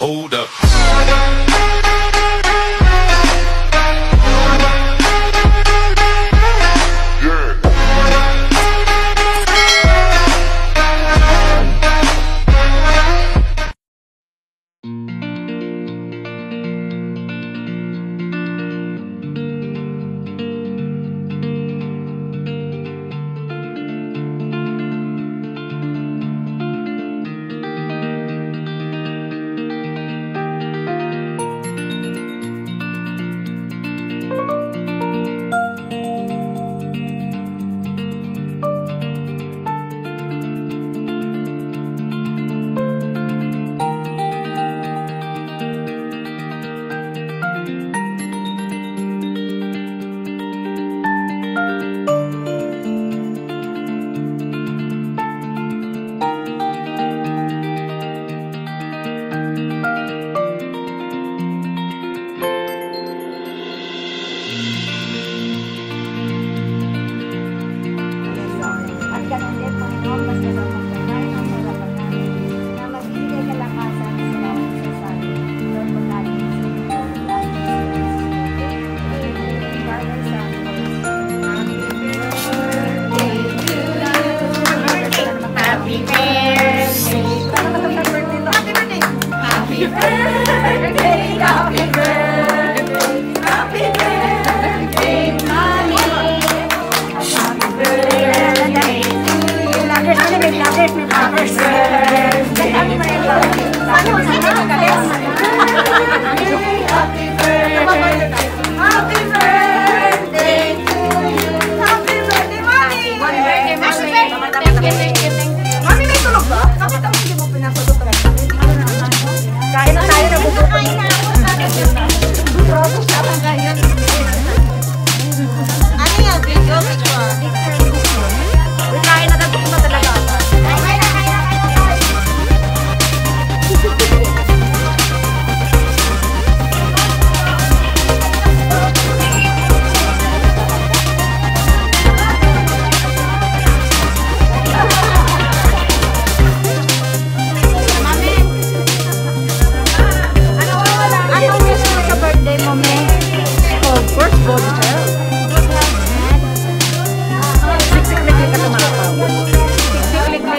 Hold up.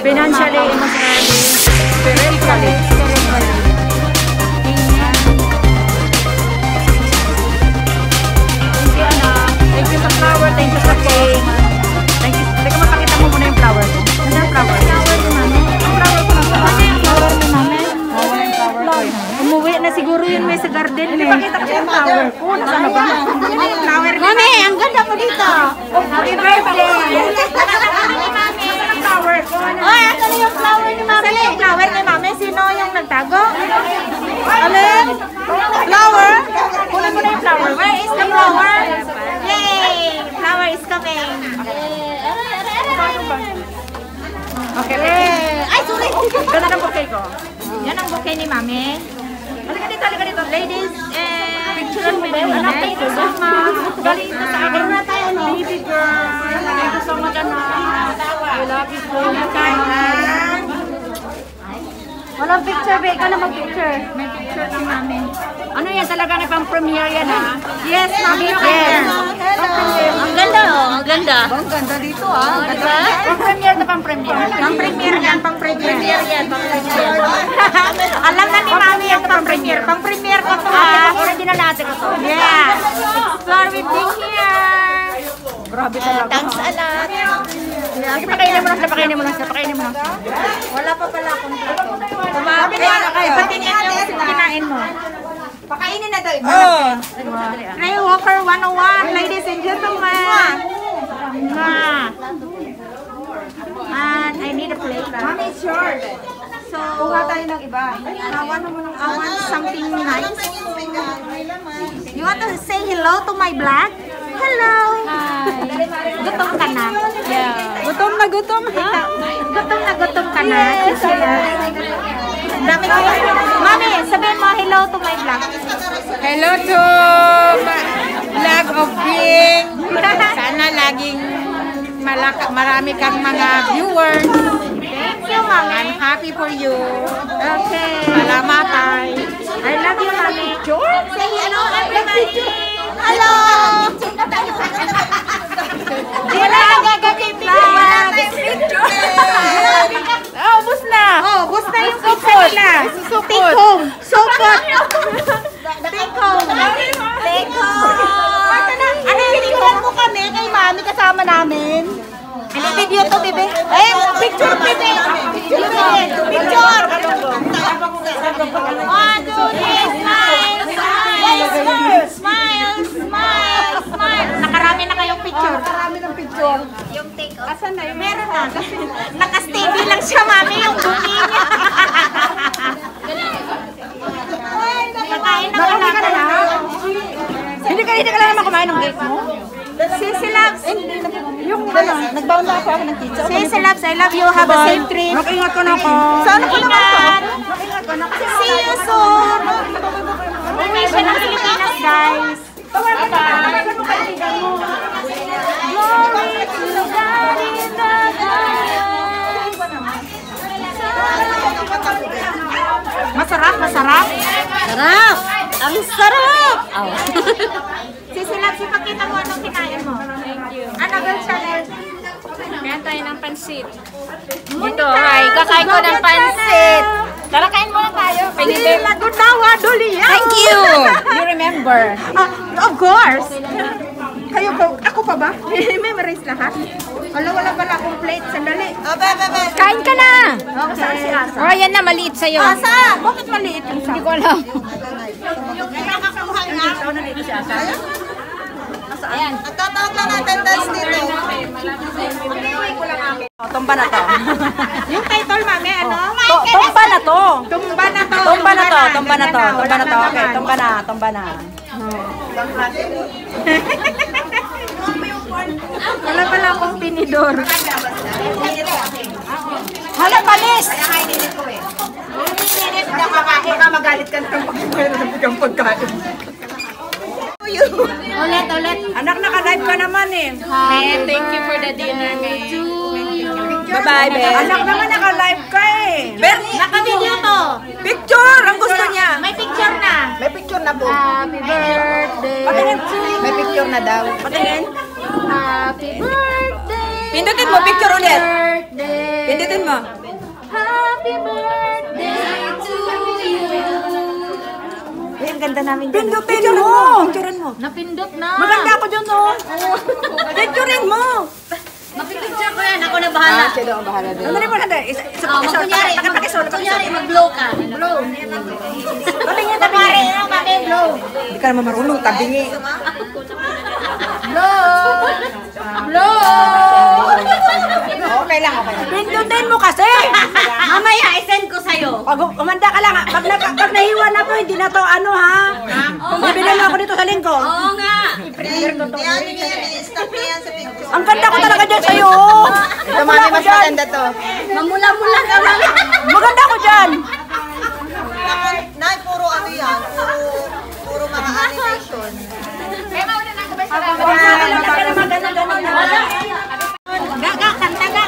Financially, emotionally, spiritually. Thank you, anak. Thank you sa flower. Thank you sa cake. Thank you. Teka, mapakita mo muna yung flower. Ano yung flower? Flower ni mami. Ang flower ko lang. Ano yung flower ni mami? Wala yung flower ko. Umuwi na siguro yun may sa garden. Hindi pakita ko yung flower ko. Nasaan ba? Flower ni mami. Ang ganda mo dito. Happy birthday. Flower ko. Ay, asan yung flower ni mami? Asan yung flower ni mami? Sino yung nagtago? Alin? Flower? Kunin mo na yung flower. Where is the flower? Yay! Flower is coming. Okay. Ay, sorry! Ganda ng bouquet ko. Yan ang bouquet ni mami. Halika dito, halika dito. Ladies, picture mo din. Thank you so much. Galing ito sa akin. Baby girl. Thank you so much, anak. I love you so much. Walang picture, be. Ikaw na mag-picture. May picture si mami. Ano yan? Talaga na pang-premiere yan, ha? Yes, mami. Yes. Ang ganda, oh. Ang ganda. Ang ganda dito, ah. Diba? Pang-premiere na pang-premiere. Pang-premiere yan, pang-premiere. Yan, pang-premiere. Alam na ni mami yung pang-premiere. Pang-premiere ko to, ha? Original natin ko to. Yeah. Explore with me here. Grabe talaga. Thanks a lot. Pakainin mo lang sila, pakainin mo lang sila, pakainin mo lang sila. Wala pa pala akong dito. Sabi na kayo, patingin yung kinain mo. Pakainin na daw. Ray Walker 101, ladies and gentlemen. And I need a plate. Mommy, it's yours. So, kuha tayo ng iba. I want something nice. You want to say hello to my vlog? Hello! Hi! Gutom ka na? Yeah. Gutom na gutom, ha? Gutom ka na? Yes! Dami ko. Mami, sabihin mo hello to my vlog. Hello to vlog of Pink. Sana laging marami kang mga viewers. Thank you, Mami. I'm happy for you. Okay. Salamat, Tay. I love you, Mami. Say hello, everybody. Hello. Wala na gagawin picture. Oh, ubus na. Oh, ubus na yung picture nila. Take home. Supot. Take home. Take home. Ano yung mo kami kay Mami kasama namin? Ano video to, bebe? Eh, picture, bebe. Picture. Picture. 1, 2, 3, smile. Smile. Smile. Smile. Nakarami na kayong picture. Nakarami ng picture. Yung take off. Asan na? Yung meron na. Naka-steady lang siya, Mami, yung dumi niya. Nakain na ka na. Hindi ka lang naman kumain ng cake mo? Sisi Labs. Yung ano, nagbound ako ng pizza. Sisi Labs, I love you. Have a safe trip. Mag-ingat ko na ako. Sana ko na ako. See you soon. Uwi siya ng Pilipinas, guys. Bye-bye. Glory to God in the highest. Masarap, masarap. Sarap. Ang sarap. Sisi Labs, ipakita mo anong kinain mo. Thank you. Ano ba challenge? Kaya tayo ng pansit. Dito, hi. Kakain ko ng pansit. Tara, kain muna tayo. Thank you. You remember? Of course. Kayo ba? Ako pa ba? Memorize lahat? Wala pala akong plate. Sandali. Kain ka na! Saan si Asa? Oh, yan na, maliit sa'yo. Asa? Bakit maliit yung sa? Hindi ko alam. Ayan. Nagtatawag lang natin dance dito. Tumba na to. Yung title, Mami, ano? Tumba na to. Tumba na to. Tumba na to. Tumba na to. Tumba na to. Okay, tumba na. Tumba na. Wala pala akong pinidor. Hala, panis! Baka magalit ka ng pagkain. Ulit. Anak, naka-live ka naman eh. Thank you for the dinner, Bye-bye, Ben. Anak naman, naka-live ka eh. Naka-video to. Picture! Ang gusto niya. May picture na. May picture na po. Happy birthday. Patingin. May picture na daw. Patingin. Happy birthday. Pindutin mo, picture ulit. Birthday. Pindutin mo. Happy birthday to you. Uy, ang ganda namin. Pindutin mo. Picturean mo. Napindot na. Maganda ako dyan, oh. Picturean mo. Mapipicture ko yan. Ako na bahala. Siya daw ang bahala doon. Ano rin mo na doon? Kunyari, mag-blow ka. Blow. Patingin, blow. Hindi ka naman marunong, tabingi. Blow. Blow. Okay lang. Pindutin mo kasi. Mamaya, isend ko sa'yo. Pag umanda ka lang, pag nahiwa na to, hindi na to ano ha. Bibilan mo ako dito sa lingko. Oo nga. Ang ganda ko talaga dyan sa'yo. Ito mami, mas maganda to. Mamula-mula ka, mami. Maganda ko dyan. Nay, puro ano yan? Puro mga animation. Kanta.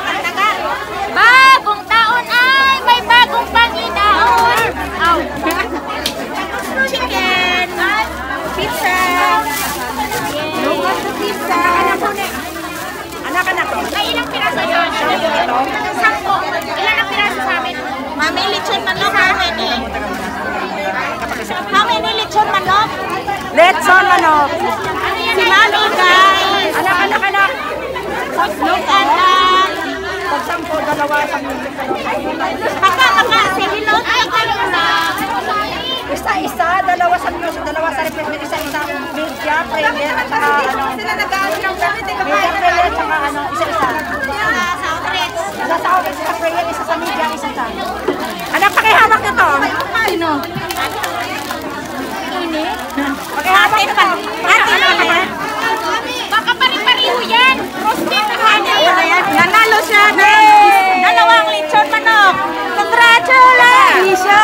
Bagong taon ay may bagong Panginoon. Chicken. Pizza. Pizza. Anak. May ilang piraso yun? 10. Ilan ang piraso sa amin? Mami, lechon manok. How many lechon manok? Lechon manok. Si Mami, guys. Anak. Look at that. Pag-sampo, dalawa sa music. Baka, si Hilot. Isa, dalawa sa music, dalawa sa refreshment, isa, media, prayer, at saka ano. Sila nag-aaral ng media, prayer, at saka ano, isa. Sa outlets. Isa sa outlets, isa prayer, isa sa media, isa sa. Anak, pakihawak nito. Sino? Ini? Pakihawak nito. Ate, Baka pari-pariho yan. Roasted na nanalo siya ng dalawang lechon manok. Congratulations!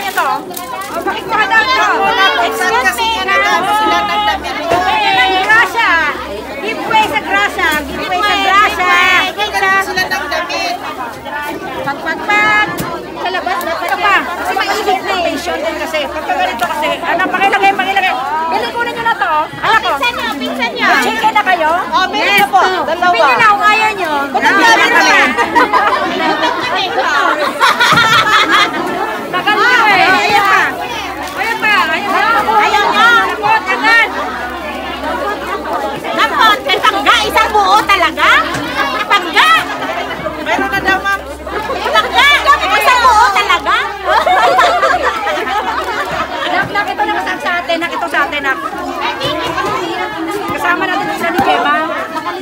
niyo to. O, bakit ko hanap ko? Excuse me. Sila ng damit. Grasya. Giveaway sa grasya. Giveaway sa grasya. Sila ng damit. Pag. Sa labas na pa. Kasi mainit na eh. Patient din kasi. Pagka ganito kasi. Ano, pakilagay. Bili ko ninyo na to. Ano ko? Pinsan niya. Chicken na kayo? Oh, bili na po. Dalawa. Bili na kung ayaw nyo. Ba't dami na? Tagal nyo eh. Ayaw pa. Ayaw nyo. Napot agad. Napot. Kay pangga. Isang buo talaga? Pangga. Meron na daw, ma'am. Pangga. Isang buo talaga? Nakito na kasama sa atin. Nakito sa atin. Kasama natin sila ni Gemma.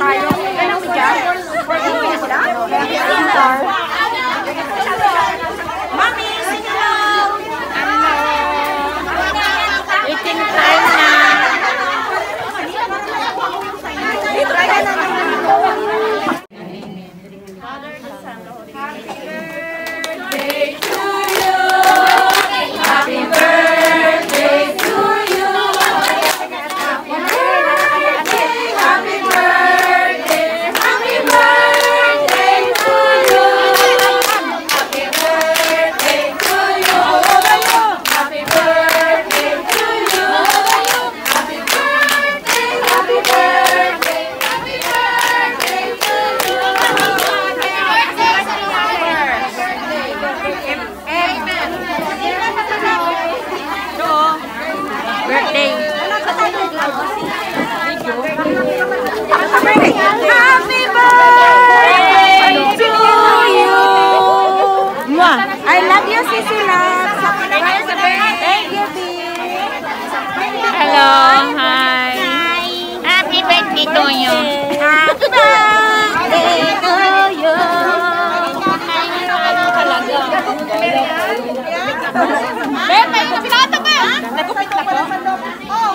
Tayo. Kailan si Jan? Working na sila? Mami, hello! Hello! Eating time na. Birthday. Happy birthday to you. I love you, Sisi Love. Thank you, B. Hello, hi. Happy birthday to you. Happy birthday to you. Bebe, yung pinata ba? Nagupit na po? Oo.